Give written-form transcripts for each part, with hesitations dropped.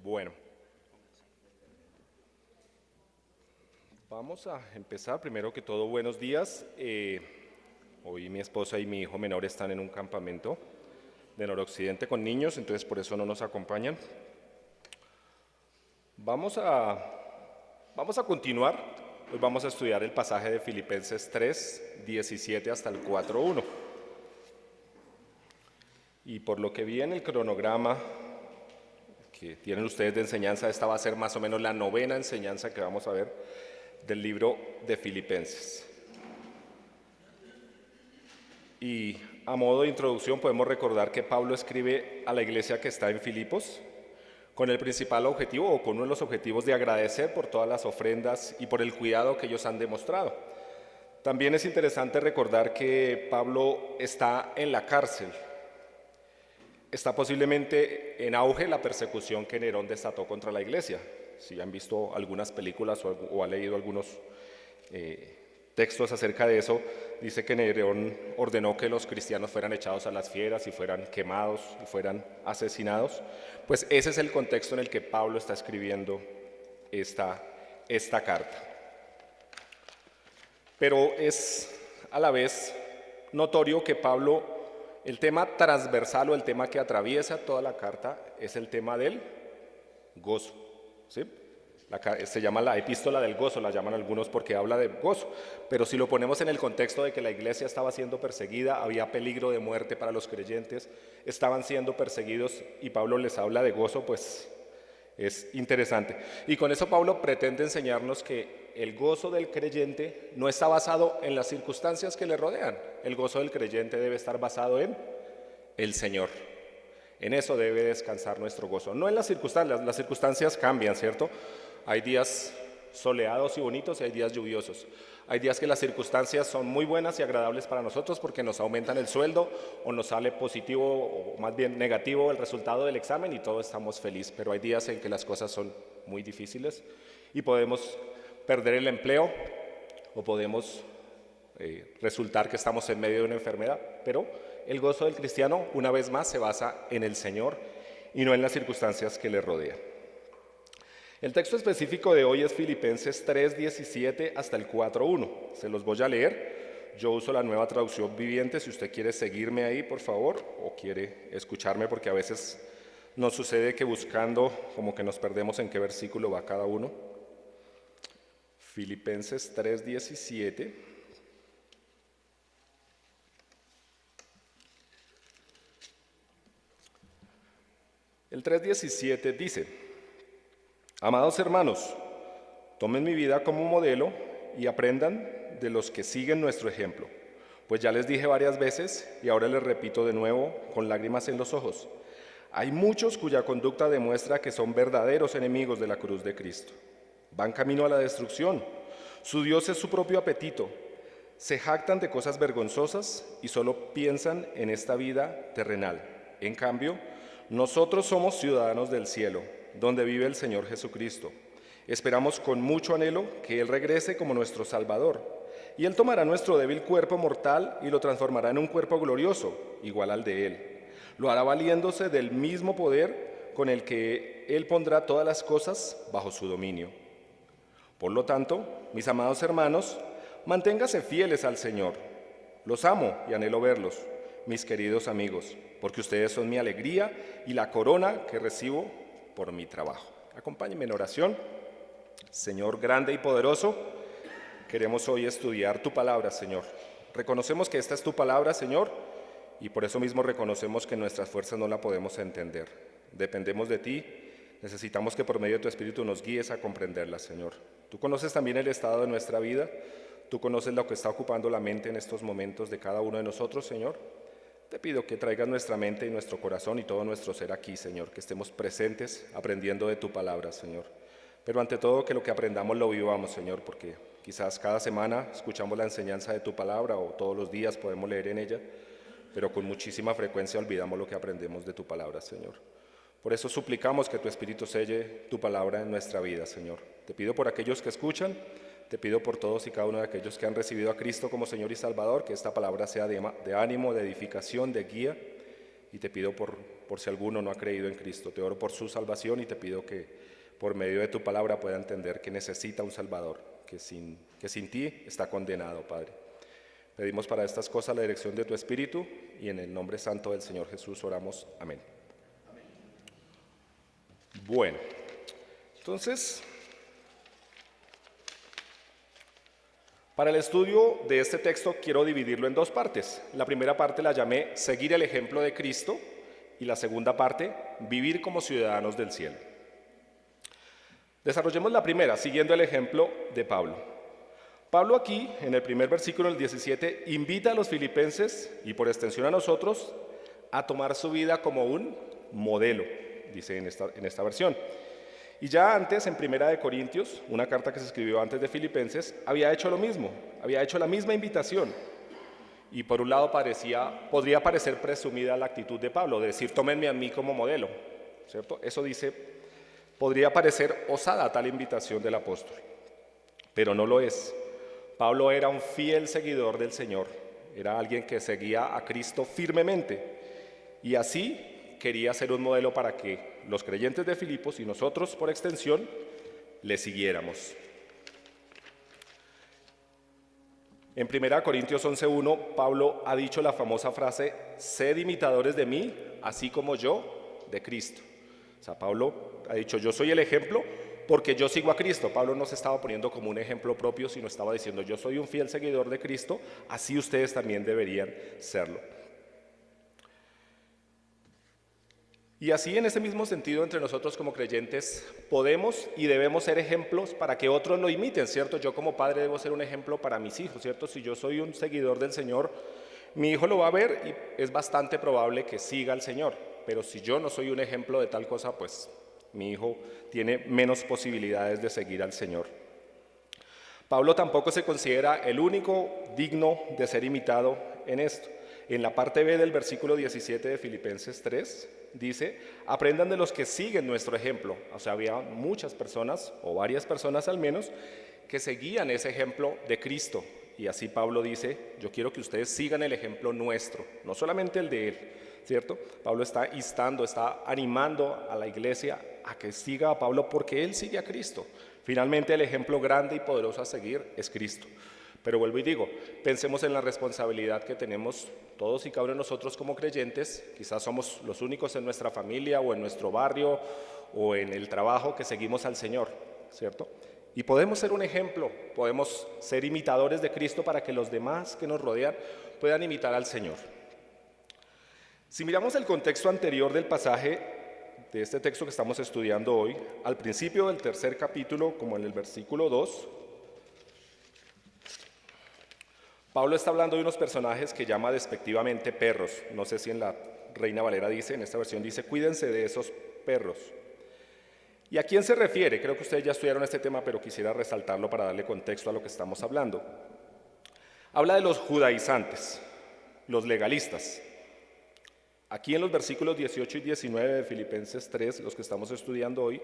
Bueno, vamos a empezar. Primero que todo, buenos días. Hoy mi esposa y mi hijo menor están en un campamento de noroccidente con niños, entonces por eso no nos acompañan. Vamos a continuar. Hoy vamos a estudiar el pasaje de Filipenses 3, 17 hasta el 4:1. Y por lo que vi en el cronograma que tienen ustedes de enseñanza, esta va a ser más o menos la 9ª enseñanza que vamos a ver del libro de Filipenses. Y a modo de introducción podemos recordar que Pablo escribe a la iglesia que está en Filipos con el principal objetivo, o con uno de los objetivos, de agradecer por todas las ofrendas y por el cuidado que ellos han demostrado. También es interesante recordar que Pablo está en la cárcel. Está posiblemente en auge la persecución que Nerón desató contra la iglesia. Si han visto algunas películas o han leído algunos textos acerca de eso, dice que Nerón ordenó que los cristianos fueran echados a las fieras y fueran quemados y fueran asesinados. Pues ese es el contexto en el que Pablo está escribiendo esta carta. Pero es a la vez notorio que Pablo, el tema transversal o el tema que atraviesa toda la carta es el tema del gozo, ¿sí? Se llama la epístola del gozo, la llaman algunos porque habla de gozo, pero si lo ponemos en el contexto de que la iglesia estaba siendo perseguida, había peligro de muerte para los creyentes, estaban siendo perseguidos y Pablo les habla de gozo, pues es interesante. Y con eso Pablo pretende enseñarnos que el gozo del creyente no está basado en las circunstancias que le rodean. El gozo del creyente debe estar basado en el Señor. En eso debe descansar nuestro gozo, no en las circunstancias. Las circunstancias cambian, ¿cierto? Hay días soleados y bonitos y hay días lluviosos. Hay días que las circunstancias son muy buenas y agradables para nosotros porque nos aumentan el sueldo o nos sale positivo o más bien negativo el resultado del examen y todos estamos felices. Pero hay días en que las cosas son muy difíciles y podemos perder el empleo o podemos resultar que estamos en medio de una enfermedad. Pero el gozo del cristiano, una vez más, se basa en el Señor y no en las circunstancias que le rodean. El texto específico de hoy es Filipenses 3, 17 hasta el 4:1. Se los voy a leer. Yo uso la Nueva Traducción Viviente. Si usted quiere seguirme ahí, por favor, o quiere escucharme, porque a veces nos sucede que buscando como que nos perdemos en qué versículo va cada uno. Filipenses 3, 17. El 3:17 dice: Amados hermanos, tomen mi vida como modelo y aprendan de los que siguen nuestro ejemplo. Pues ya les dije varias veces y ahora les repito de nuevo con lágrimas en los ojos. Hay muchos cuya conducta demuestra que son verdaderos enemigos de la cruz de Cristo. Van camino a la destrucción. Su Dios es su propio apetito. Se jactan de cosas vergonzosas y solo piensan en esta vida terrenal. En cambio, nosotros somos ciudadanos del cielo, donde vive el Señor Jesucristo. Esperamos con mucho anhelo que Él regrese como nuestro Salvador, y Él tomará nuestro débil cuerpo mortal y lo transformará en un cuerpo glorioso, igual al de Él. Lo hará valiéndose del mismo poder con el que Él pondrá todas las cosas bajo su dominio. Por lo tanto, mis amados hermanos, manténganse fieles al Señor. Los amo y anhelo verlos, mis queridos amigos, porque ustedes son mi alegría y la corona que recibo por mi trabajo. Acompáñenme en oración. Señor grande y poderoso, queremos hoy estudiar tu palabra, Señor. Reconocemos que esta es tu palabra, Señor, y por eso mismo reconocemos que nuestras fuerzas no la podemos entender. Dependemos de ti, necesitamos que por medio de tu Espíritu nos guíes a comprenderla, Señor. Tú conoces también el estado de nuestra vida, tú conoces lo que está ocupando la mente en estos momentos de cada uno de nosotros, Señor. Te pido que traigas nuestra mente y nuestro corazón y todo nuestro ser aquí, Señor, que estemos presentes aprendiendo de tu palabra, Señor. Pero ante todo que lo que aprendamos lo vivamos, Señor, porque quizás cada semana escuchamos la enseñanza de tu palabra o todos los días podemos leer en ella, pero con muchísima frecuencia olvidamos lo que aprendemos de tu palabra, Señor. Por eso suplicamos que tu Espíritu selle tu palabra en nuestra vida, Señor. Te pido por aquellos que escuchan, te pido por todos y cada uno de aquellos que han recibido a Cristo como Señor y Salvador, que esta palabra sea de ánimo, de edificación, de guía, y te pido por por si alguno no ha creído en Cristo. Te oro por su salvación y te pido que por medio de tu palabra pueda entender que necesita un Salvador, que sin ti está condenado, Padre. Pedimos para estas cosas la dirección de tu Espíritu y en el nombre santo del Señor Jesús oramos. Amén. Bueno, entonces, para el estudio de este texto quiero dividirlo en dos partes. La primera parte la llamé seguir el ejemplo de Cristo y la segunda parte, vivir como ciudadanos del cielo. Desarrollemos la primera, siguiendo el ejemplo de Pablo. Pablo aquí, en el primer versículo del 17, invita a los filipenses y por extensión a nosotros a tomar su vida como un modelo, dice en esta versión. Y ya antes, en Primera de Corintios, una carta que se escribió antes de Filipenses, había hecho lo mismo, había hecho la misma invitación. Y por un lado podría parecer presumida la actitud de Pablo, de decir, tómenme a mí como modelo, ¿cierto? Eso dice, podría parecer osada tal invitación del apóstol, pero no lo es. Pablo era un fiel seguidor del Señor, era alguien que seguía a Cristo firmemente, y así quería ser un modelo para que los creyentes de Filipos y nosotros, por extensión, le siguiéramos. En 1 Corintios 11:1, Pablo ha dicho la famosa frase, sed imitadores de mí, así como yo de Cristo. O sea, Pablo ha dicho, yo soy el ejemplo porque yo sigo a Cristo. Pablo no se estaba poniendo como un ejemplo propio, sino estaba diciendo, yo soy un fiel seguidor de Cristo, así ustedes también deberían serlo. Y así, en ese mismo sentido, entre nosotros como creyentes, podemos y debemos ser ejemplos para que otros lo imiten, ¿cierto? Yo como padre debo ser un ejemplo para mis hijos, ¿cierto? Si yo soy un seguidor del Señor, mi hijo lo va a ver y es bastante probable que siga al Señor. Pero si yo no soy un ejemplo de tal cosa, pues mi hijo tiene menos posibilidades de seguir al Señor. Pablo tampoco se considera el único digno de ser imitado en esto. En la parte B del versículo 17 de Filipenses 3, dice, aprendan de los que siguen nuestro ejemplo. O sea, había muchas personas, o varias personas al menos, que seguían ese ejemplo de Cristo. Y así Pablo dice, yo quiero que ustedes sigan el ejemplo nuestro, no solamente el de él, ¿cierto? Pablo está instando, está animando a la iglesia a que siga a Pablo porque él sigue a Cristo. Finalmente, el ejemplo grande y poderoso a seguir es Cristo. Pero vuelvo y digo, pensemos en la responsabilidad que tenemos todos y cada uno de nosotros como creyentes. Quizás somos los únicos en nuestra familia o en nuestro barrio o en el trabajo que seguimos al Señor, ¿cierto? Y podemos ser un ejemplo, podemos ser imitadores de Cristo para que los demás que nos rodean puedan imitar al Señor. Si miramos el contexto anterior del pasaje de este texto que estamos estudiando hoy, al principio del tercer capítulo, como en el versículo 2, Pablo está hablando de unos personajes que llama despectivamente perros. No sé si en la Reina Valera dice, en esta versión dice, cuídense de esos perros. ¿Y a quién se refiere? Creo que ustedes ya estudiaron este tema, pero quisiera resaltarlo para darle contexto a lo que estamos hablando. Habla de los judaizantes, los legalistas. Aquí en los versículos 18 y 19 de Filipenses 3, los que estamos estudiando hoy,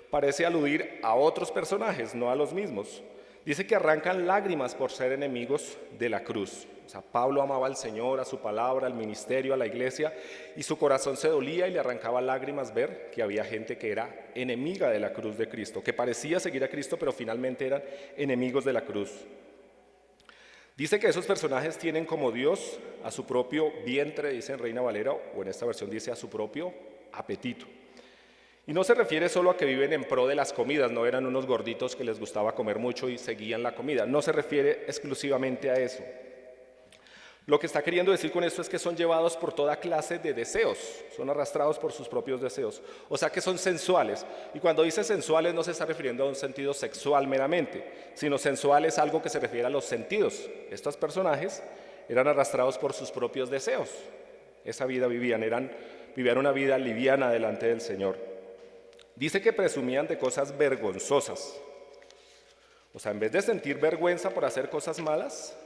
parece aludir a otros personajes, no a los mismos. Dice que arrancan lágrimas por ser enemigos de la cruz. O sea, Pablo amaba al Señor, a su palabra, al ministerio, a la iglesia, y su corazón se dolía y le arrancaba lágrimas ver que había gente que era enemiga de la cruz de Cristo, que parecía seguir a Cristo, pero finalmente eran enemigos de la cruz. Dice que esos personajes tienen como Dios a su propio vientre, dice en Reina Valera, o en esta versión dice a su propio apetito. Y no se refiere solo a que viven en pro de las comidas, no eran unos gorditos que les gustaba comer mucho y seguían la comida, no se refiere exclusivamente a eso. Lo que está queriendo decir con esto es que son llevados por toda clase de deseos, son arrastrados por sus propios deseos, o sea que son sensuales. Y cuando dice sensuales no se está refiriendo a un sentido sexual meramente, sino sensual es algo que se refiere a los sentidos. Estos personajes eran arrastrados por sus propios deseos, esa vida vivían una vida liviana delante del Señor. Dice que presumían de cosas vergonzosas. O sea, en vez de sentir vergüenza por hacer cosas malas,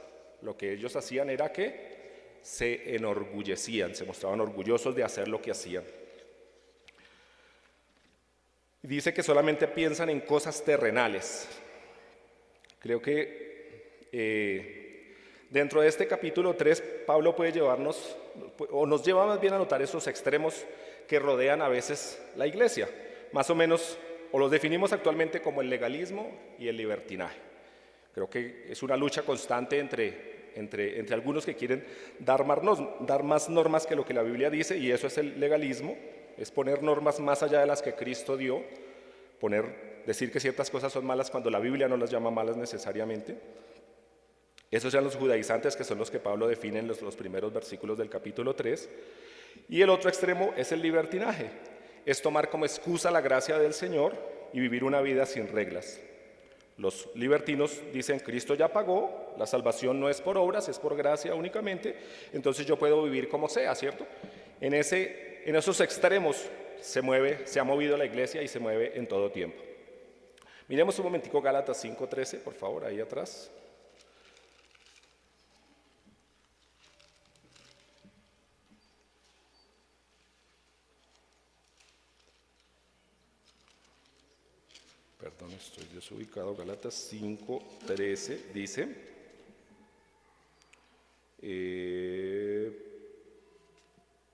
lo que ellos hacían era que se enorgullecían, se mostraban orgullosos de hacer lo que hacían. Dice que solamente piensan en cosas terrenales. Creo que dentro de este capítulo 3, Pablo puede llevarnos, o nos lleva más bien a notar esos extremos que rodean a veces la iglesia. Más o menos, o los definimos actualmente como el legalismo y el libertinaje. Creo que es una lucha constante entre algunos que quieren dar más normas que lo que la Biblia dice, y eso es el legalismo, es poner normas más allá de las que Cristo dio, decir que ciertas cosas son malas cuando la Biblia no las llama malas necesariamente. Esos eran los judaizantes, que son los que Pablo define en los primeros versículos del capítulo 3. Y el otro extremo es el libertinaje, es tomar como excusa la gracia del Señor y vivir una vida sin reglas. Los libertinos dicen: Cristo ya pagó, la salvación no es por obras, es por gracia únicamente, entonces yo puedo vivir como sea, ¿cierto? En esos extremos se ha movido la iglesia y se mueve en todo tiempo. Miremos un momentico Gálatas 5:13, por favor, ahí atrás. Perdón, estoy desubicado. Gálatas 5:13 dice: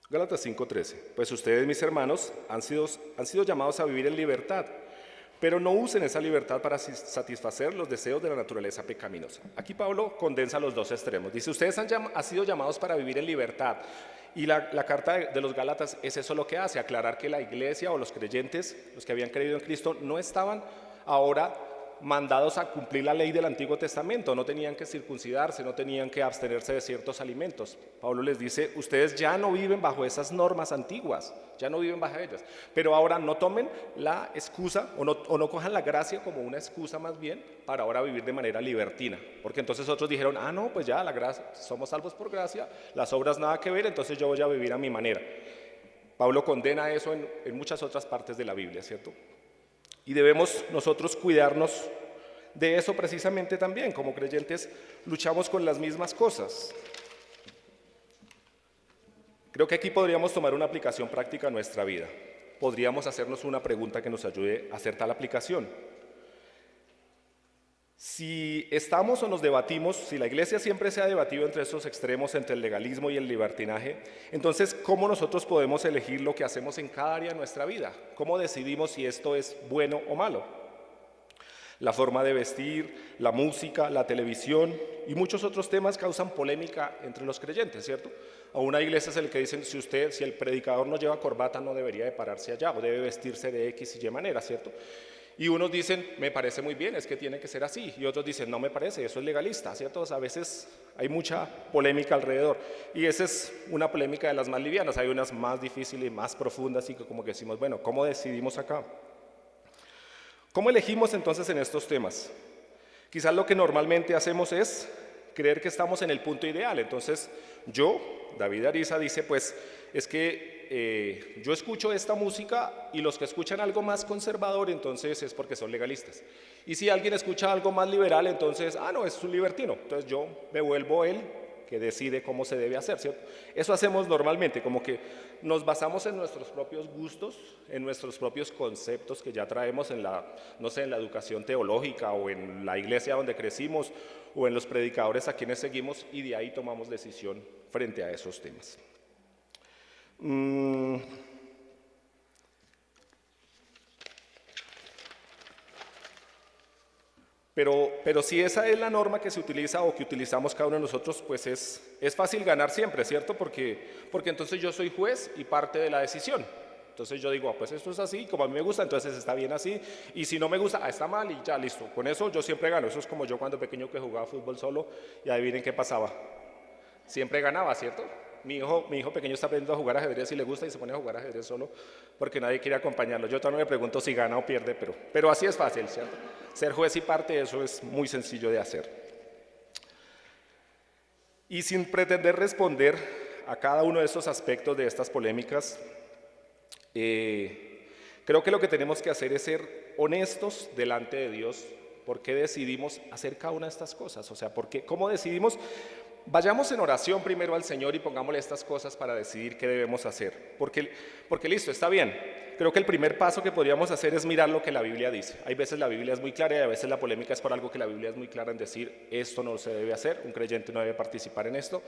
Gálatas 5:13, pues ustedes, mis hermanos, han sido llamados a vivir en libertad, pero no usen esa libertad para satisfacer los deseos de la naturaleza pecaminosa. Aquí Pablo condensa los dos extremos. Dice: ustedes han sido llamados para vivir en libertad. Y la carta de los Gálatas es eso lo que hace, aclarar que la iglesia o los creyentes, los que habían creído en Cristo, no estaban ahora mandados a cumplir la ley del Antiguo Testamento, no tenían que circuncidarse, no tenían que abstenerse de ciertos alimentos. Pablo les dice: ustedes ya no viven bajo esas normas antiguas, ya no viven bajo ellas, pero ahora no tomen la excusa o no cojan la gracia como una excusa más bien para ahora vivir de manera libertina, porque entonces otros dijeron: no, pues ya la gracia, somos salvos por gracia, las obras nada que ver, entonces yo voy a vivir a mi manera. Pablo condena eso en muchas otras partes de la Biblia, ¿cierto? Y debemos nosotros cuidarnos de eso precisamente también. Como creyentes luchamos con las mismas cosas. Creo que aquí podríamos tomar una aplicación práctica a nuestra vida. Podríamos hacernos una pregunta que nos ayude a hacer tal aplicación. Si estamos o nos debatimos, si la iglesia siempre se ha debatido entre estos extremos, entre el legalismo y el libertinaje, entonces, ¿cómo nosotros podemos elegir lo que hacemos en cada área de nuestra vida? ¿Cómo decidimos si esto es bueno o malo? La forma de vestir, la música, la televisión y muchos otros temas causan polémica entre los creyentes, ¿cierto? A una iglesia es el que dicen: si el predicador no lleva corbata, no debería de pararse allá, o debe vestirse de X y Y manera, ¿cierto? Y unos dicen: me parece muy bien, es que tiene que ser así. Y otros dicen: no me parece, eso es legalista, ¿cierto? A veces hay mucha polémica alrededor. Y esa es una polémica de las más livianas. Hay unas más difíciles y más profundas y que como que decimos: bueno, ¿cómo decidimos acá? ¿Cómo elegimos entonces en estos temas? Quizás lo que normalmente hacemos es creer que estamos en el punto ideal. Entonces David Ariza dice: pues es que yo escucho esta música y los que escuchan algo más conservador, entonces es porque son legalistas. Y si alguien escucha algo más liberal, entonces, no, es un libertino. Entonces yo me vuelvo él que decide cómo se debe hacer, ¿cierto? Eso hacemos normalmente, como que nos basamos en nuestros propios gustos, en nuestros propios conceptos que ya traemos en la educación teológica o en la iglesia donde crecimos o en los predicadores a quienes seguimos, y de ahí tomamos decisión frente a esos temas. Pero si esa es la norma que se utiliza o que utilizamos cada uno de nosotros, pues es fácil ganar siempre, ¿cierto? Porque entonces yo soy juez y parte de la decisión. Entonces yo digo: pues esto es así, como a mí me gusta, entonces está bien así. Y si no me gusta, está mal y ya, listo. Con eso yo siempre gano. Eso es como yo cuando pequeño que jugaba fútbol solo y adivinen qué pasaba. Siempre ganaba, ¿cierto? Mi hijo pequeño está aprendiendo a jugar ajedrez y le gusta y se pone a jugar ajedrez solo porque nadie quiere acompañarlo. Yo todavía me pregunto si gana o pierde, pero así es fácil, ¿cierto? Ser juez y parte, eso es muy sencillo de hacer. Y sin pretender responder a cada uno de estos aspectos de estas polémicas, creo que lo que tenemos que hacer es ser honestos delante de Dios. ¿Por qué decidimos hacer cada una de estas cosas? O sea, ¿cómo decidimos? Vayamos en oración primero al Señor y pongámosle estas cosas para decidir qué debemos hacer. Porque listo, está bien. Creo que el primer paso que podríamos hacer es mirar lo que la Biblia dice. Hay veces la Biblia es muy clara y a veces la polémica es por algo que la Biblia es muy clara en decir: esto no se debe hacer, un creyente no debe participar en esto.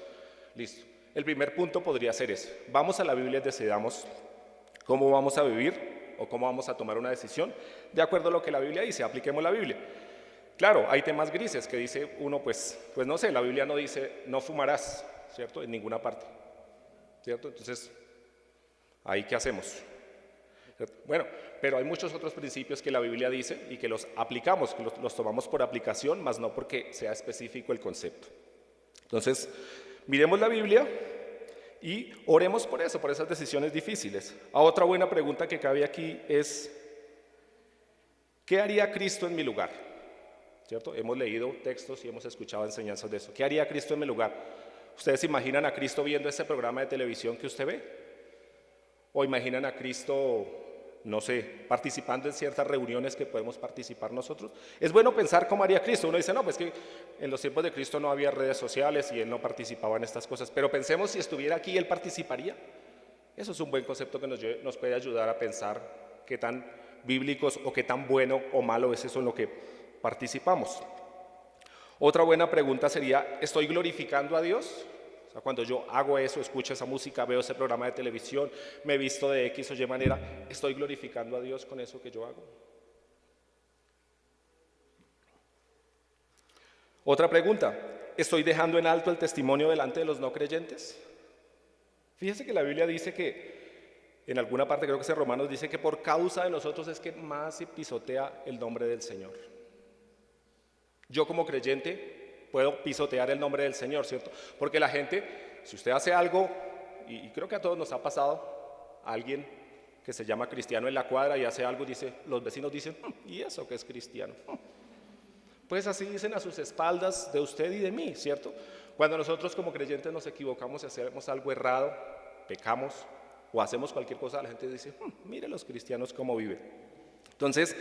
Listo. El primer punto podría ser ese. Vamos a la Biblia y decidamos cómo vamos a vivir o cómo vamos a tomar una decisión de acuerdo a lo que la Biblia dice. Apliquemos la Biblia. Claro, hay temas grises que dice uno, pues no sé, la Biblia no dice no fumarás, ¿cierto? En ninguna parte, ¿cierto? Entonces, ¿ahí qué hacemos? Bueno, pero hay muchos otros principios que la Biblia dice y que los aplicamos, que los tomamos por aplicación, más no porque sea específico el concepto. Entonces, miremos la Biblia y oremos por eso, por esas decisiones difíciles. Otra buena pregunta que cabe aquí es, ¿qué haría Cristo en mi lugar? ¿Cierto? Hemos leído textos y hemos escuchado enseñanzas de eso. ¿Qué haría Cristo en mi lugar? ¿Ustedes imaginan a Cristo viendo ese programa de televisión que usted ve? ¿O imaginan a Cristo, no sé, participando en ciertas reuniones que podemos participar nosotros? Es bueno pensar cómo haría Cristo. Uno dice, no, pues que en los tiempos de Cristo no había redes sociales y Él no participaba en estas cosas. Pero pensemos, si estuviera aquí, ¿Él participaría? Eso es un buen concepto que nos puede ayudar a pensar qué tan bíblicos o qué tan bueno o malo es eso en lo que participamos. Otra buena pregunta sería, ¿estoy glorificando a Dios? O sea, cuando yo hago eso, escucho esa música, veo ese programa de televisión, me visto de X o Y manera, ¿estoy glorificando a Dios con eso que yo hago? Otra pregunta, ¿estoy dejando en alto el testimonio delante de los no creyentes? Fíjese que la Biblia dice que, en alguna parte creo que es en Romanos, dice que por causa de nosotros es que más se pisotea el nombre del Señor. Yo como creyente puedo pisotear el nombre del Señor, ¿cierto? Porque la gente, si usted hace algo, y creo que a todos nos ha pasado, alguien que se llama cristiano en la cuadra y hace algo, dice, los vecinos dicen, ¿y eso que es cristiano? Pues así dicen a sus espaldas de usted y de mí, ¿cierto? Cuando nosotros como creyentes nos equivocamos y hacemos algo errado, pecamos o hacemos cualquier cosa, la gente dice, mire los cristianos cómo viven. Entonces,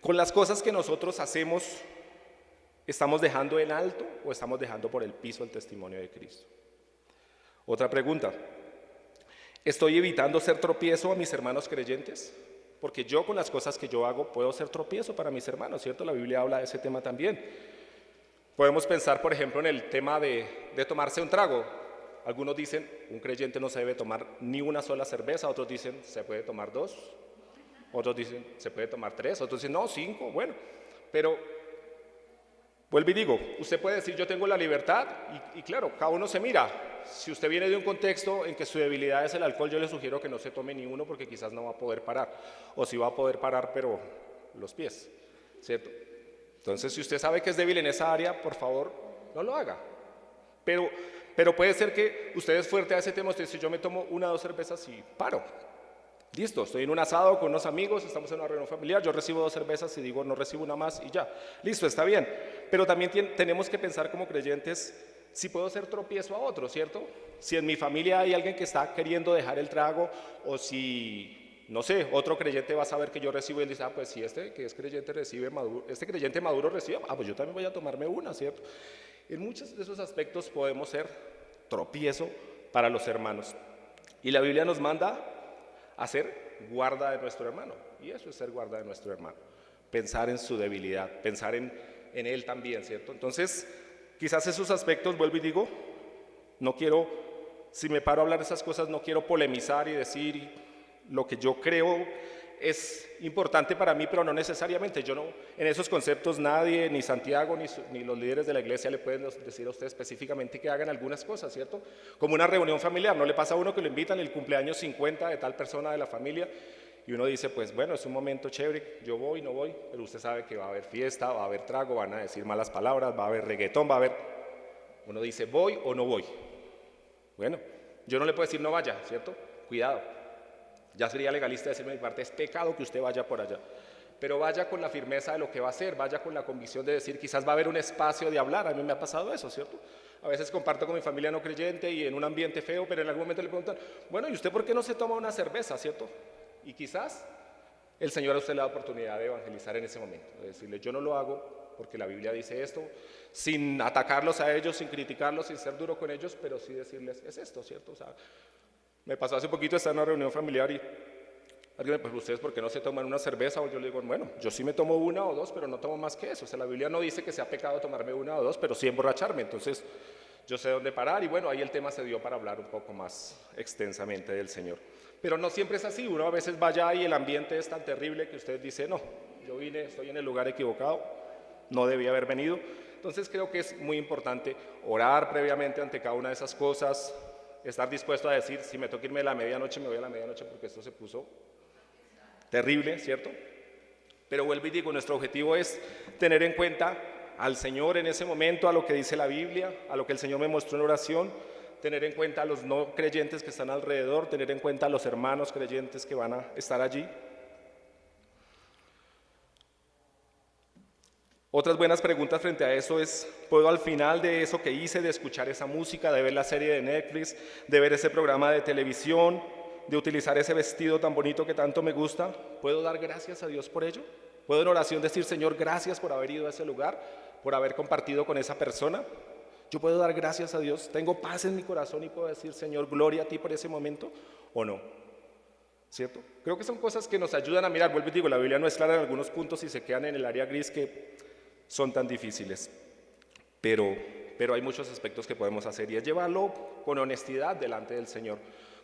con las cosas que nosotros hacemos, ¿estamos dejando en alto o estamos dejando por el piso el testimonio de Cristo? Otra pregunta, ¿estoy evitando ser tropiezo a mis hermanos creyentes? Porque yo con las cosas que yo hago puedo ser tropiezo para mis hermanos, ¿cierto? La Biblia habla de ese tema también. Podemos pensar, por ejemplo, en el tema de tomarse un trago. Algunos dicen, un creyente no se debe tomar ni una sola cerveza, otros dicen, se puede tomar 2, otros dicen, se puede tomar 3, otros dicen, no, 5, bueno, pero vuelvo y digo, usted puede decir yo tengo la libertad y claro, cada uno se mira. Si usted viene de un contexto en que su debilidad es el alcohol, yo le sugiero que no se tome ni uno porque quizás no va a poder parar. O si va a poder parar, pero los pies, ¿cierto? Entonces, si usted sabe que es débil en esa área, por favor, no lo haga. Pero puede ser que usted es fuerte a ese tema, usted dice yo me tomo 1 o 2 cervezas y paro. Listo, estoy en un asado con unos amigos, estamos en una reunión familiar, yo recibo 2 cervezas y digo no recibo una más y ya. Listo, está bien. Pero también tenemos que pensar como creyentes si puedo ser tropiezo a otro, ¿cierto? Si en mi familia hay alguien que está queriendo dejar el trago o si, no sé, otro creyente va a saber que yo recibo y él dice, pues si este que es creyente recibe maduro, este creyente maduro recibe, pues yo también voy a tomarme una, ¿cierto? En muchos de esos aspectos podemos ser tropiezo para los hermanos. Y la Biblia nos manda a ser guarda de nuestro hermano. Y eso es ser guarda de nuestro hermano. Pensar en su debilidad, pensar en él también, ¿cierto? Entonces, quizás esos aspectos, vuelvo y digo, no quiero, si me paro a hablar de esas cosas, no quiero polemizar y decir lo que yo creo es importante para mí, pero no necesariamente. Yo no, en esos conceptos nadie, ni Santiago, ni los líderes de la iglesia le pueden decir a usted específicamente que hagan algunas cosas, ¿cierto? Como una reunión familiar, no le pasa a uno que lo invitan el cumpleaños 50 de tal persona de la familia y uno dice, pues bueno, es un momento chévere, yo voy, no voy, pero usted sabe que va a haber fiesta, va a haber trago, van a decir malas palabras, va a haber reggaetón, va a haber... Uno dice, ¿voy o no voy? Bueno, yo no le puedo decir no vaya, ¿cierto? Cuidado. Ya sería legalista decirme de mi parte, es pecado que usted vaya por allá. Pero vaya con la firmeza de lo que va a hacer, vaya con la convicción de decir, quizás va a haber un espacio de hablar. A mí me ha pasado eso, ¿cierto? A veces comparto con mi familia no creyente y en un ambiente feo, pero en algún momento le preguntan, bueno, ¿y usted por qué no se toma una cerveza, ¿cierto? Y quizás el Señor a usted le da oportunidad de evangelizar en ese momento, de decirle, yo no lo hago porque la Biblia dice esto, sin atacarlos a ellos, sin criticarlos, sin ser duro con ellos, pero sí decirles, es esto, ¿cierto? O sea, me pasó hace poquito, estaba en una reunión familiar y alguien me preguntó, ¿ustedes por qué no se toman una cerveza? O yo le digo, bueno, yo sí me tomo 1 o 2, pero no tomo más que eso. O sea, la Biblia no dice que sea pecado tomarme 1 o 2, pero sí emborracharme. Entonces, yo sé dónde parar y bueno, ahí el tema se dio para hablar un poco más extensamente del Señor. Pero no siempre es así, uno a veces va allá y el ambiente es tan terrible que usted dice, no, yo vine, estoy en el lugar equivocado, no debía haber venido. Entonces creo que es muy importante orar previamente ante cada una de esas cosas, estar dispuesto a decir, si me toca irme a la medianoche, me voy a la medianoche porque esto se puso terrible, ¿cierto? Pero vuelvo y digo, nuestro objetivo es tener en cuenta al Señor en ese momento, a lo que dice la Biblia, a lo que el Señor me mostró en oración, tener en cuenta a los no creyentes que están alrededor, tener en cuenta a los hermanos creyentes que van a estar allí. Otras buenas preguntas frente a eso es, ¿puedo al final de eso que hice, de escuchar esa música, de ver la serie de Netflix, de ver ese programa de televisión, de utilizar ese vestido tan bonito que tanto me gusta, ¿puedo dar gracias a Dios por ello? ¿Puedo en oración decir, Señor, gracias por haber ido a ese lugar, por haber compartido con esa persona? ¿Yo puedo dar gracias a Dios? ¿Tengo paz en mi corazón y puedo decir, Señor, gloria a ti por ese momento? ¿O no? ¿Cierto? Creo que son cosas que nos ayudan a mirar. Vuelvo y digo, la Biblia no es clara en algunos puntos y se quedan en el área gris que son tan difíciles. Pero hay muchos aspectos que podemos hacer y es llevarlo con honestidad delante del Señor.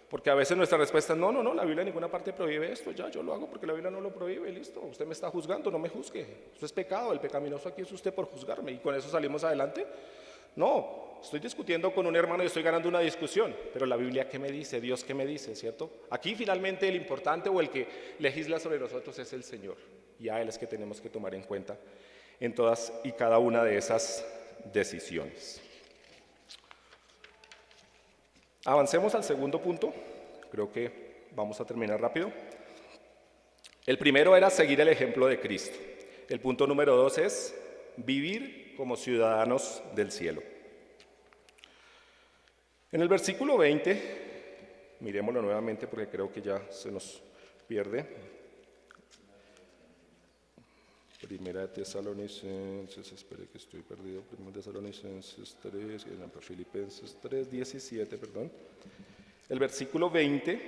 Porque a veces nuestra respuesta es, no, la Biblia en ninguna parte prohíbe esto, ya, yo lo hago porque la Biblia no lo prohíbe, listo, usted me está juzgando, no me juzgue, esto es pecado, el pecaminoso aquí es usted por juzgarme y con eso salimos adelante. No, estoy discutiendo con un hermano y estoy ganando una discusión, pero la Biblia ¿qué me dice? Dios ¿qué me dice? ¿Cierto? Aquí finalmente el importante o el que legisla sobre nosotros es el Señor y a Él es que tenemos que tomar en cuenta en todas y cada una de esas decisiones. Avancemos al segundo punto, creo que vamos a terminar rápido. El primero era seguir el ejemplo de Cristo. El punto número 2 es vivir como ciudadanos del cielo. En el versículo 20, miremoslo nuevamente porque creo que ya se nos pierde. Primera de Tesalonicenses, espere que estoy perdido, Primera de Tesalonicenses 3, Filipenses 3, 17, perdón. El versículo 20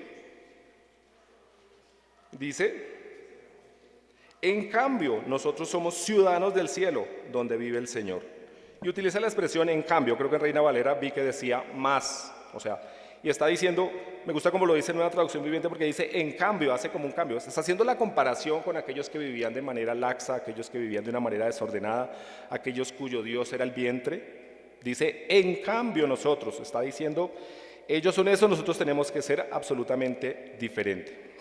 dice, en cambio, nosotros somos ciudadanos del cielo, donde vive el Señor. Y utiliza la expresión en cambio, creo que en Reina Valera vi que decía más, o sea, y está diciendo, me gusta como lo dice en una traducción viviente porque dice en cambio, hace como un cambio, está haciendo la comparación con aquellos que vivían de manera laxa, aquellos que vivían de una manera desordenada, aquellos cuyo Dios era el vientre, dice en cambio nosotros, está diciendo, ellos son eso, nosotros tenemos que ser absolutamente diferente.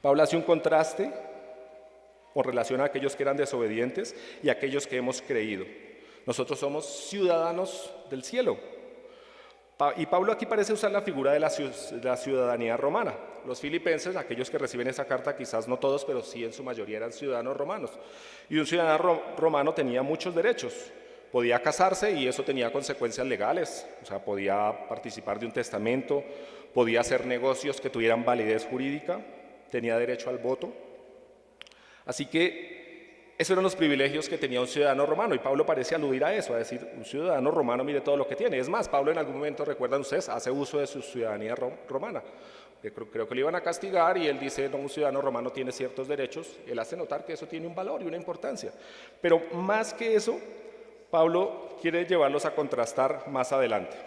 Pablo hace un contraste con relación a aquellos que eran desobedientes y a aquellos que hemos creído. Nosotros somos ciudadanos del cielo. Y Pablo aquí parece usar la figura de la ciudadanía romana. Los filipenses, aquellos que reciben esa carta, quizás no todos, pero sí en su mayoría eran ciudadanos romanos. Y un ciudadano romano tenía muchos derechos. Podía casarse y eso tenía consecuencias legales. O sea, podía participar de un testamento, podía hacer negocios que tuvieran validez jurídica, tenía derecho al voto. Así que esos eran los privilegios que tenía un ciudadano romano y Pablo parece aludir a eso, a decir, un ciudadano romano mire todo lo que tiene. Es más, Pablo en algún momento, recuerdan ustedes, hace uso de su ciudadanía romana. Creo que le iban a castigar y él dice, no, un ciudadano romano tiene ciertos derechos, él hace notar que eso tiene un valor y una importancia. Pero más que eso, Pablo quiere llevarlos a contrastar más adelante.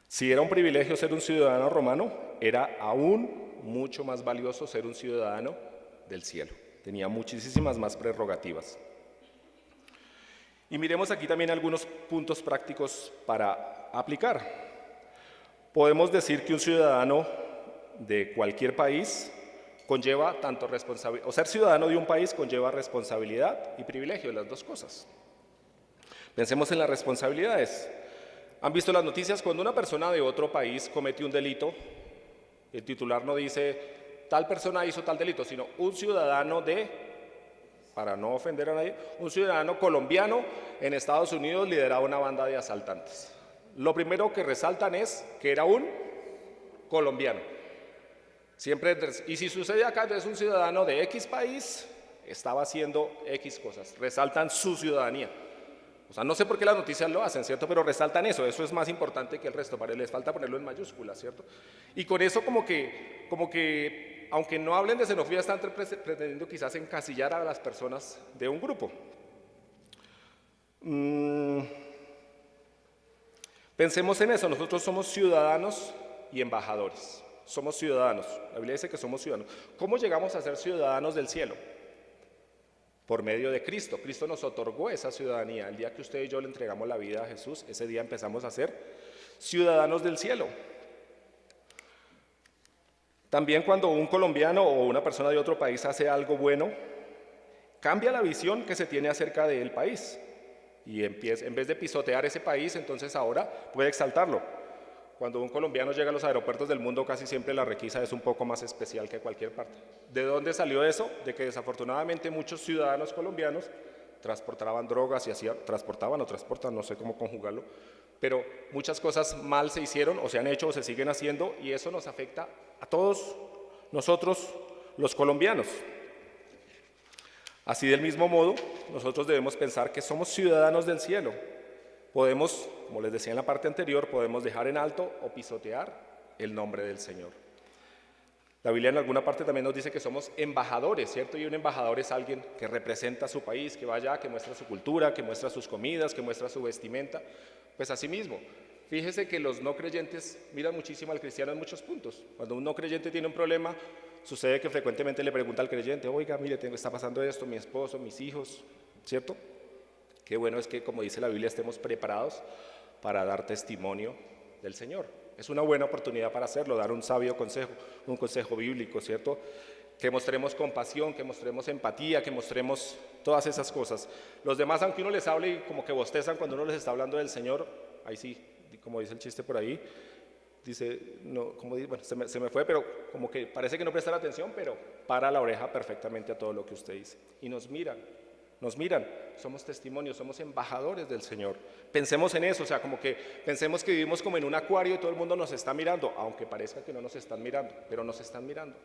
Si era un privilegio ser un ciudadano romano, era aún mucho más valioso ser un ciudadano del cielo. Tenía muchísimas más prerrogativas. Y miremos aquí también algunos puntos prácticos para aplicar. Podemos decir que un ciudadano de cualquier país conlleva tanto responsabilidad, o ser ciudadano de un país conlleva responsabilidad y privilegio, las dos cosas. Pensemos en las responsabilidades. ¿Han visto las noticias? Cuando una persona de otro país comete un delito, el titular no dice tal persona hizo tal delito, sino un ciudadano para no ofender a nadie, un ciudadano colombiano en Estados Unidos lideraba una banda de asaltantes. Lo primero que resaltan es que era un colombiano. Siempre, y si sucede acá, es un ciudadano de X país, estaba haciendo X cosas, resaltan su ciudadanía. O sea, no sé por qué las noticias lo hacen, ¿cierto? Pero resaltan eso es más importante que el resto, les falta ponerlo en mayúsculas, ¿cierto? Y con eso como que aunque no hablen de xenofobia, están pretendiendo quizás encasillar a las personas de un grupo. Pensemos en eso, nosotros somos ciudadanos y embajadores. Somos ciudadanos, la Biblia dice que somos ciudadanos. ¿Cómo llegamos a ser ciudadanos del cielo? Por medio de Cristo. Cristo nos otorgó esa ciudadanía. El día que usted y yo le entregamos la vida a Jesús, ese día empezamos a ser ciudadanos del cielo. También cuando un colombiano o una persona de otro país hace algo bueno, cambia la visión que se tiene acerca del país. Y en vez de pisotear ese país, entonces ahora puede exaltarlo. Cuando un colombiano llega a los aeropuertos del mundo, casi siempre la requisa es un poco más especial que cualquier parte. ¿De dónde salió eso? De que desafortunadamente muchos ciudadanos colombianos transportaban drogas y transportaban o transportan, no sé cómo conjugarlo, pero muchas cosas mal se hicieron o se han hecho o se siguen haciendo y eso nos afecta a todos nosotros los colombianos. Así del mismo modo, nosotros debemos pensar que somos ciudadanos del cielo. Podemos, como les decía en la parte anterior, podemos dejar en alto o pisotear el nombre del Señor. La Biblia en alguna parte también nos dice que somos embajadores, ¿cierto? Y un embajador es alguien que representa a su país, que va allá, que muestra su cultura, que muestra sus comidas, que muestra su vestimenta. Pues así mismo, fíjese que los no creyentes miran muchísimo al cristiano en muchos puntos. Cuando un no creyente tiene un problema, sucede que frecuentemente le pregunta al creyente, oiga, mire, está pasando esto, mi esposo, mis hijos, ¿cierto? Qué bueno es que, como dice la Biblia, estemos preparados para dar testimonio del Señor. Es una buena oportunidad para hacerlo, dar un sabio consejo, un consejo bíblico, ¿cierto? Que mostremos compasión, que mostremos empatía, que mostremos todas esas cosas. Los demás, aunque uno les hable y como que bostezan cuando uno les está hablando del Señor, ahí sí, como dice el chiste por ahí, dice, no, como dice, bueno, se me fue, pero como que parece que no presta atención, pero para la oreja perfectamente a todo lo que usted dice. Y nos miran, somos testimonios, somos embajadores del Señor. Pensemos en eso, o sea, como que pensemos que vivimos como en un acuario y todo el mundo nos está mirando, aunque parezca que no nos están mirando, pero nos están mirando.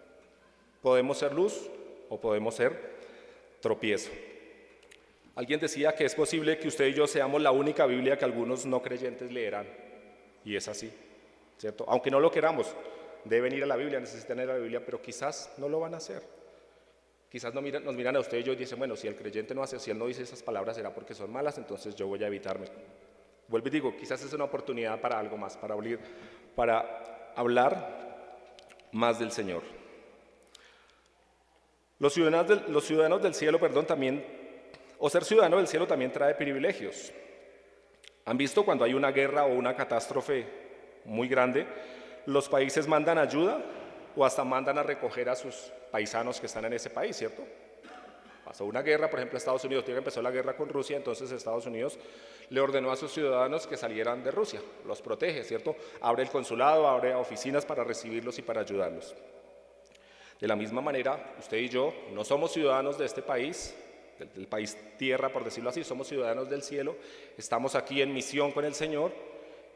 Podemos ser luz o podemos ser tropiezo. Alguien decía que es posible que usted y yo seamos la única Biblia que algunos no creyentes leerán, y es así, ¿cierto? Aunque no lo queramos, deben ir a la Biblia, necesitan ir a la Biblia, pero quizás no lo van a hacer. Quizás nos miran a usted y yo y dicen, bueno, si el creyente no hace, si él no dice esas palabras será porque son malas, entonces yo voy a evitarme. Vuelvo y digo, quizás es una oportunidad para algo más, para hablar más del Señor. Los ciudadanos del cielo, también, o ser ciudadano del cielo también trae privilegios. ¿Han visto cuando hay una guerra o una catástrofe muy grande, los países mandan ayuda o hasta mandan a recoger a sus paisanos que están en ese país, ¿cierto? Pasó una guerra, por ejemplo, Estados Unidos, que empezó la guerra con Rusia, entonces Estados Unidos le ordenó a sus ciudadanos que salieran de Rusia, los protege, ¿cierto? Abre el consulado, abre oficinas para recibirlos y para ayudarlos. De la misma manera, usted y yo no somos ciudadanos de este país, del país tierra, por decirlo así, somos ciudadanos del cielo, estamos aquí en misión con el Señor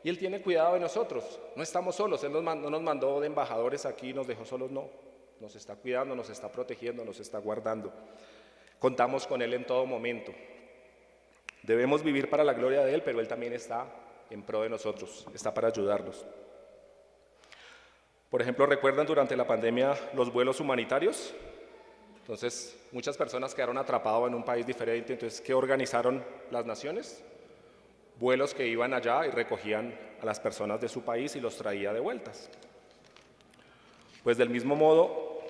y Él tiene cuidado de nosotros, no estamos solos, Él no nos mandó de embajadores aquí, nos dejó solos, no, nos está cuidando, nos está protegiendo, nos está guardando, contamos con Él en todo momento. Debemos vivir para la gloria de Él, pero Él también está en pro de nosotros, está para ayudarnos. Por ejemplo, ¿recuerdan durante la pandemia los vuelos humanitarios? Entonces, muchas personas quedaron atrapadas en un país diferente, entonces, ¿qué organizaron las naciones? Vuelos que iban allá y recogían a las personas de su país y los traía de vueltas. Pues del mismo modo,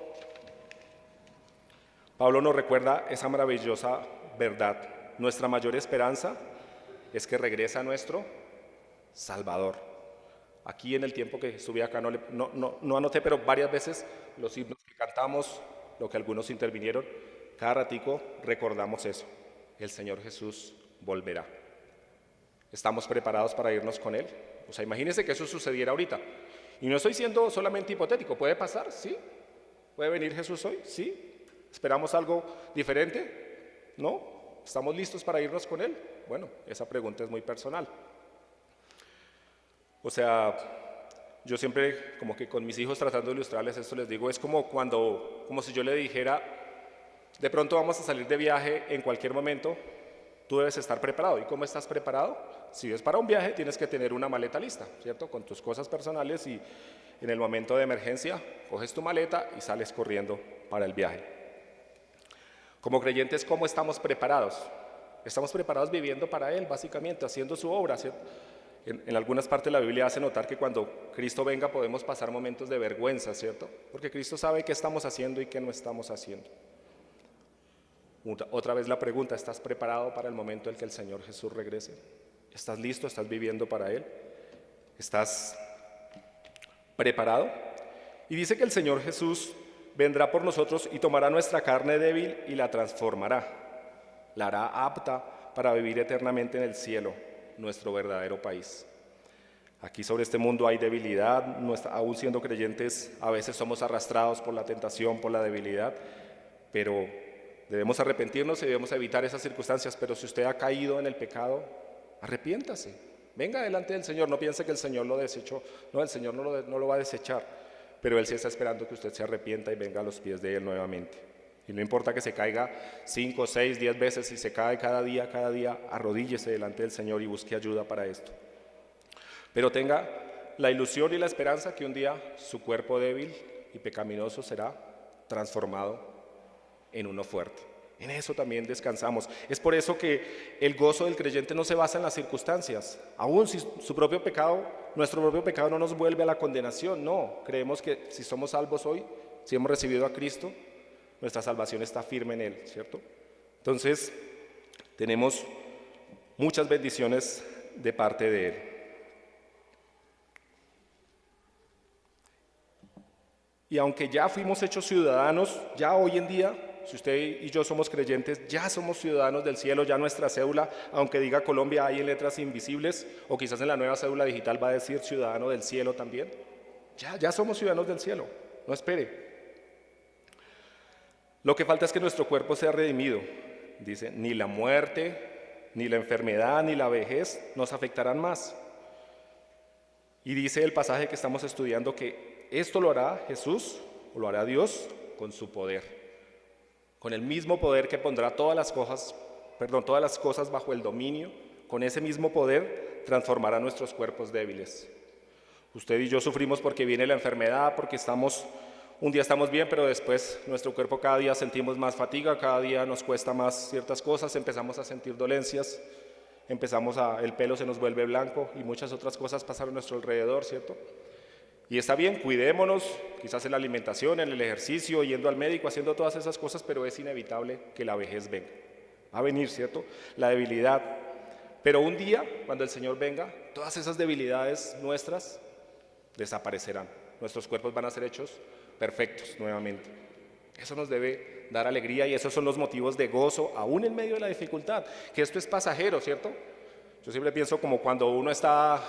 Pablo nos recuerda esa maravillosa verdad. Nuestra mayor esperanza es que regresa nuestro Salvador. Aquí en el tiempo que estuve acá no anoté, pero varias veces los himnos que cantamos, lo que algunos intervinieron, cada ratico recordamos eso. El Señor Jesús volverá. ¿Estamos preparados para irnos con Él? O sea, imagínense que eso sucediera ahorita. Y no estoy siendo solamente hipotético, ¿puede pasar? Sí. ¿Puede venir Jesús hoy? Sí. ¿Esperamos algo diferente? ¿No? ¿Estamos listos para irnos con Él? Bueno, esa pregunta es muy personal. O sea, yo siempre como que con mis hijos tratando de ilustrarles esto les digo, es como si yo le dijera, de pronto vamos a salir de viaje en cualquier momento, tú debes estar preparado. ¿Y cómo estás preparado? Si es para un viaje, tienes que tener una maleta lista, ¿cierto? Con tus cosas personales y en el momento de emergencia, coges tu maleta y sales corriendo para el viaje. Como creyentes, ¿cómo estamos preparados? Estamos preparados viviendo para Él, básicamente, haciendo su obra, ¿cierto? En algunas partes de la Biblia hace notar que cuando Cristo venga podemos pasar momentos de vergüenza, ¿cierto? Porque Cristo sabe qué estamos haciendo y qué no estamos haciendo. Otra vez la pregunta, ¿estás preparado para el momento en que el Señor Jesús regrese? ¿Estás listo? ¿Estás viviendo para Él? ¿Estás preparado? Y dice que el Señor Jesús vendrá por nosotros y tomará nuestra carne débil y la transformará. La hará apta para vivir eternamente en el cielo, nuestro verdadero país. Aquí sobre este mundo hay debilidad, aún siendo creyentes a veces somos arrastrados por la tentación, por la debilidad, pero debemos arrepentirnos y debemos evitar esas circunstancias. Pero si usted ha caído en el pecado, arrepiéntase, venga delante del Señor, no piense que el Señor lo desechó, no, el Señor no lo va a desechar, pero Él sí está esperando que usted se arrepienta y venga a los pies de Él nuevamente. Y no importa que se caiga 5, 6, 10 veces, si se cae cada día, arrodíllese delante del Señor y busque ayuda para esto. Pero tenga la ilusión y la esperanza que un día su cuerpo débil y pecaminoso será transformado en uno fuerte. En eso también descansamos. Es por eso que el gozo del creyente no se basa en las circunstancias. Aún si nuestro propio pecado no nos vuelve a la condenación, no. Creemos que si somos salvos hoy, si hemos recibido a Cristo, nuestra salvación está firme en Él, ¿cierto? Entonces, tenemos muchas bendiciones de parte de Él. Y aunque ya fuimos hechos ciudadanos, ya hoy en día, si usted y yo somos creyentes, ya somos ciudadanos del cielo, ya nuestra cédula, aunque diga Colombia ahí en letras invisibles, o quizás en la nueva cédula digital va a decir ciudadano del cielo también, ya somos ciudadanos del cielo, no espere. Lo que falta es que nuestro cuerpo sea redimido. Dice, ni la muerte, ni la enfermedad, ni la vejez nos afectarán más. Y dice el pasaje que estamos estudiando que esto lo hará Jesús, o lo hará Dios, con su poder. Con el mismo poder que pondrá todas las cosas bajo el dominio, con ese mismo poder transformará nuestros cuerpos débiles. Usted y yo sufrimos porque viene la enfermedad, porque un día estamos bien, pero después nuestro cuerpo cada día sentimos más fatiga, cada día nos cuesta más ciertas cosas, empezamos a sentir dolencias, el pelo se nos vuelve blanco y muchas otras cosas pasan a nuestro alrededor, ¿cierto? Y está bien, cuidémonos, quizás en la alimentación, en el ejercicio, yendo al médico, haciendo todas esas cosas, pero es inevitable que la vejez venga. Va a venir, ¿cierto? La debilidad. Pero un día, cuando el Señor venga, todas esas debilidades nuestras desaparecerán. Nuestros cuerpos van a ser hechos perfectos nuevamente. Eso nos debe dar alegría y esos son los motivos de gozo, aún en medio de la dificultad, que esto es pasajero, ¿cierto? Yo siempre pienso como cuando uno está,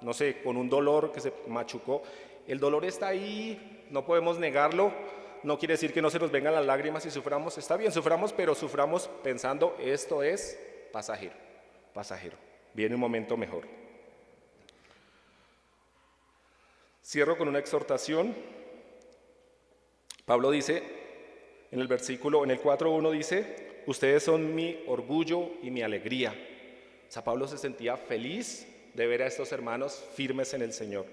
no sé, con un dolor que se machucó, el dolor está ahí, no podemos negarlo, no quiere decir que no se nos vengan las lágrimas y suframos, está bien, suframos, pero suframos pensando, esto es pasajero, viene un momento mejor. Cierro con una exhortación. Pablo dice, en el 4:1 dice, ustedes son mi orgullo y mi alegría. O sea, Pablo se sentía feliz de ver a estos hermanos firmes en el Señor.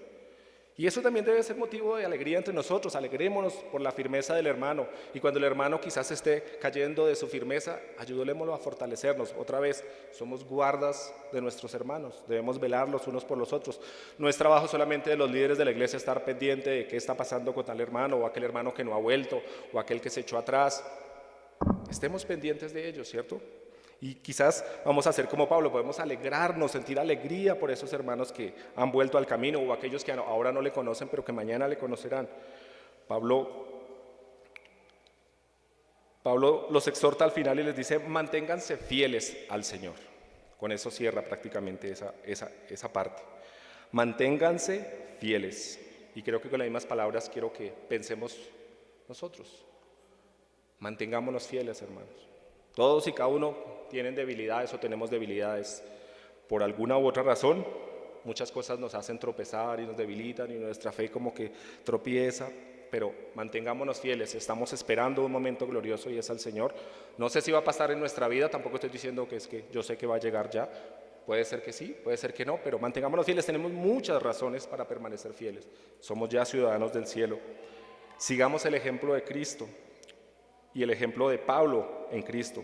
Y eso también debe ser motivo de alegría entre nosotros, alegrémonos por la firmeza del hermano. Y cuando el hermano quizás esté cayendo de su firmeza, ayudémoslo a fortalecernos. Otra vez, somos guardas de nuestros hermanos, debemos velar los unos por los otros. No es trabajo solamente de los líderes de la iglesia estar pendiente de qué está pasando con tal hermano, o aquel hermano que no ha vuelto, o aquel que se echó atrás. Estemos pendientes de ellos, ¿cierto? Y quizás vamos a hacer como Pablo, podemos alegrarnos, sentir alegría por esos hermanos que han vuelto al camino o aquellos que ahora no le conocen, pero que mañana le conocerán. Pablo los exhorta al final y les dice, manténganse fieles al Señor. Con eso cierra prácticamente esa parte. Manténganse fieles. Y creo que con las mismas palabras quiero que pensemos nosotros. Mantengámonos fieles, hermanos. Todos y cada uno tienen debilidades o tenemos debilidades. Por alguna u otra razón, muchas cosas nos hacen tropezar y nos debilitan y nuestra fe como que tropieza, pero mantengámonos fieles. Estamos esperando un momento glorioso y es al Señor. No sé si va a pasar en nuestra vida, tampoco estoy diciendo que es que yo sé que va a llegar ya. Puede ser que sí, puede ser que no, pero mantengámonos fieles. Tenemos muchas razones para permanecer fieles. Somos ya ciudadanos del cielo. Sigamos el ejemplo de Cristo y el ejemplo de Pablo en Cristo.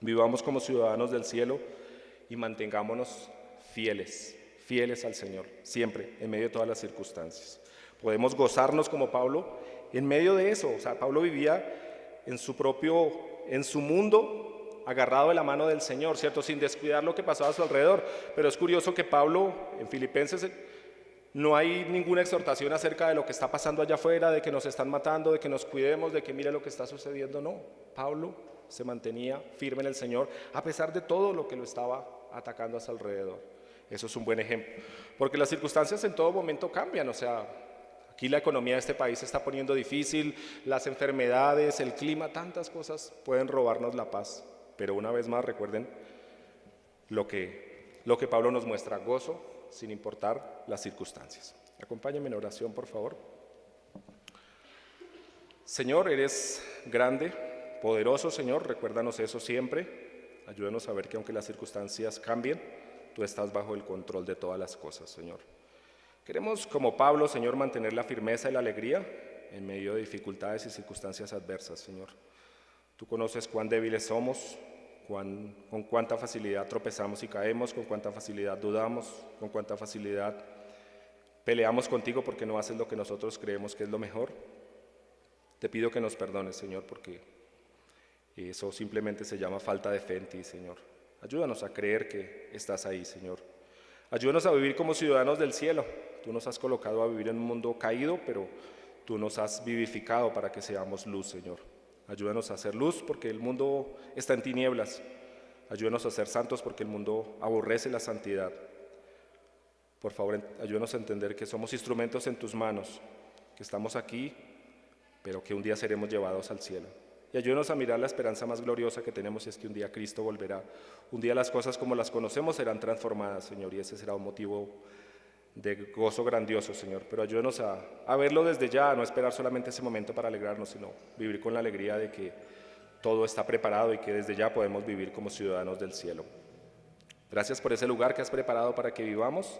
Vivamos como ciudadanos del cielo y mantengámonos fieles fieles al Señor, siempre, en medio de todas las circunstancias. Podemos gozarnos como Pablo en medio de eso. O sea, Pablo vivía en su mundo, agarrado de la mano del Señor, ¿cierto? Sin descuidar lo que pasaba a su alrededor. Pero es curioso que Pablo, en Filipenses, no hay ninguna exhortación acerca de lo que está pasando allá afuera, de que nos están matando, de que nos cuidemos, de que mire lo que está sucediendo. No, Pablo se mantenía firme en el Señor a pesar de todo lo que lo estaba atacando a su alrededor. Eso es un buen ejemplo, porque las circunstancias en todo momento cambian. O sea, aquí la economía de este país se está poniendo difícil, las enfermedades, el clima, tantas cosas pueden robarnos la paz. Pero una vez más recuerden lo que Pablo nos muestra: gozo sin importar las circunstancias. Acompáñenme en oración, por favor. Señor, eres grande, poderoso, Señor, recuérdanos eso siempre. Ayúdanos a ver que aunque las circunstancias cambien, tú estás bajo el control de todas las cosas, Señor. Queremos, como Pablo, Señor, mantener la firmeza y la alegría en medio de dificultades y circunstancias adversas, Señor. Tú conoces cuán débiles somos, con cuánta facilidad tropezamos y caemos, con cuánta facilidad dudamos, con cuánta facilidad peleamos contigo porque no haces lo que nosotros creemos que es lo mejor. Te pido que nos perdones, Señor, porque eso simplemente se llama falta de fe en ti, Señor. Ayúdanos a creer que estás ahí, Señor. Ayúdanos a vivir como ciudadanos del cielo. Tú nos has colocado a vivir en un mundo caído, pero tú nos has vivificado para que seamos luz, Señor. Ayúdanos a hacer luz porque el mundo está en tinieblas. Ayúdanos a ser santos porque el mundo aborrece la santidad. Por favor, ayúdanos a entender que somos instrumentos en tus manos, que estamos aquí, pero que un día seremos llevados al cielo. Y ayúdanos a mirar la esperanza más gloriosa que tenemos, y es que un día Cristo volverá. Un día las cosas como las conocemos serán transformadas, Señor, y ese será un motivo de gozo grandioso, Señor. Pero ayúdanos a verlo desde ya, a no esperar solamente ese momento para alegrarnos, sino vivir con la alegría de que todo está preparado y que desde ya podemos vivir como ciudadanos del cielo. Gracias por ese lugar que has preparado para que vivamos.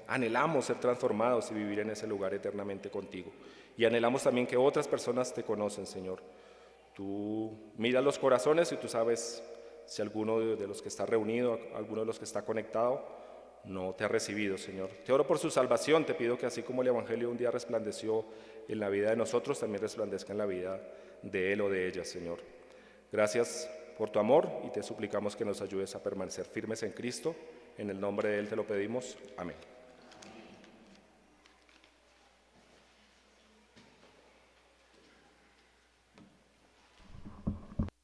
Anhelamos ser transformados y vivir en ese lugar eternamente contigo. Y anhelamos también que otras personas te conocen, Señor. Tú miras los corazones y tú sabes si alguno de los que está reunido, alguno de los que está conectado, no te ha recibido, Señor. Te oro por su salvación. Te pido que así como el Evangelio un día resplandeció en la vida de nosotros, también resplandezca en la vida de él o de ella, Señor. Gracias por tu amor y te suplicamos que nos ayudes a permanecer firmes en Cristo. En el nombre de él te lo pedimos. Amén.